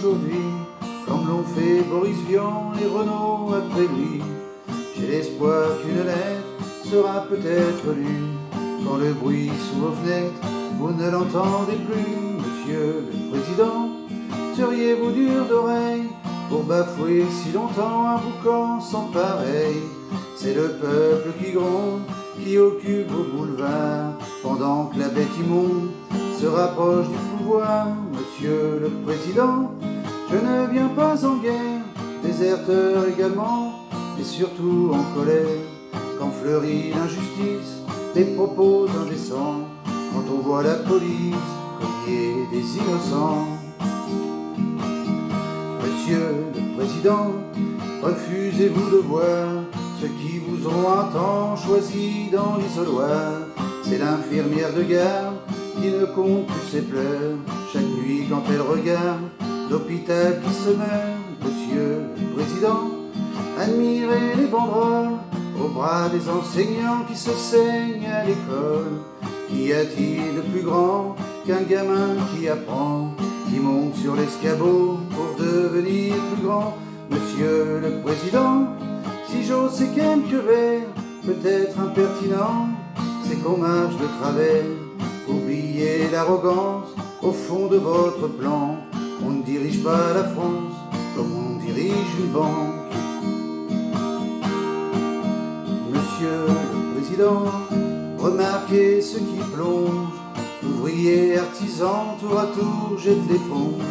aujourd'hui, comme l'ont fait Boris Vian et Renaud après lui. J'ai l'espoir qu'une lettre sera peut-être lue. Quand le bruit sous vos fenêtres, vous ne l'entendez plus. Monsieur le Président, seriez-vous dur d'oreille pour bafouer si longtemps un boucan sans pareil? C'est le peuple qui gronde, qui occupe vos boulevards, pendant que la bête immonde se rapproche du pouvoir. Monsieur le Président, je ne viens pas en guerre, déserteur également, et surtout en colère, quand fleurit l'injustice, des propos indécents, quand on voit la police cogner des innocents. Monsieur le Président, refusez-vous de voir ceux qui vous ont un temps choisi dans l'isoloir? C'est l'infirmière de garde qui ne compte plus ses pleurs, chaque nuit quand elle regarde l'hôpital qui se meurt. Monsieur le Président, admirez les banderoles au bras des enseignants qui se saignent à l'école. Qu'y a-t-il de plus grand qu'un gamin qui apprend, qui monte sur l'escabeau pour devenir plus grand? Monsieur le Président, si j'ose ces quelques vers, peut-être impertinents, c'est qu'on marche de travers. Oubliez l'arrogance au fond de votre plan. On ne dirige pas la France comme on dirige une banque. Monsieur le Président, remarquez ceux qui plongent, ouvriers, artisans, tour à tour jettent l'éponge.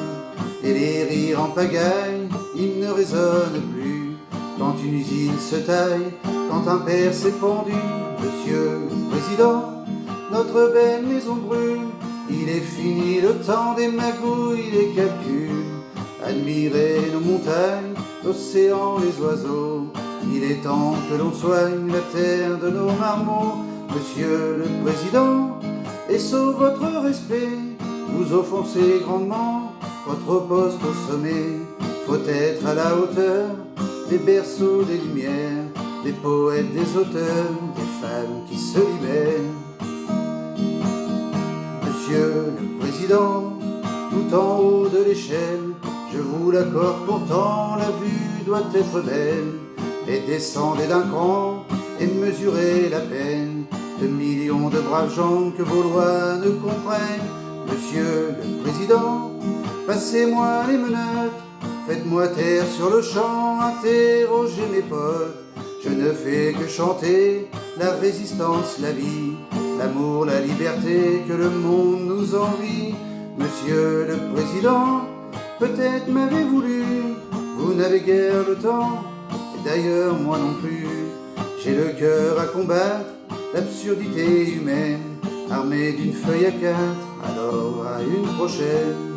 Et les rires en pagaille, ils ne résonnent plus quand une usine se taille, quand un père s'est pendu. Monsieur le Président, notre belle maison brûle, il est fini le temps des magouilles, des calculs. Admirez nos montagnes, l'océan, les oiseaux, il est temps que l'on soigne la terre de nos marmots. Monsieur le Président, et sauf votre respect, vous offensez grandement votre poste au sommet. Faut être à la hauteur des berceaux des lumières, des poètes, des auteurs, des femmes qui se libèrent. Monsieur le Président, tout en haut de l'échelle, je vous l'accorde pourtant, la vue doit être belle. Et descendez d'un cran et mesurez la peine de millions de braves gens que vos lois ne comprennent. Monsieur le Président, passez-moi les menottes, faites-moi taire sur le champ, interrogez mes potes. Je ne fais que chanter la résistance, la vie, l'amour, la liberté que le monde nous envie. Monsieur le Président, peut-être m'avez-vous lu, vous n'avez guère le temps, et d'ailleurs moi non plus. J'ai le cœur à combattre l'absurdité humaine, armé d'une feuille à 4, alors à une prochaine.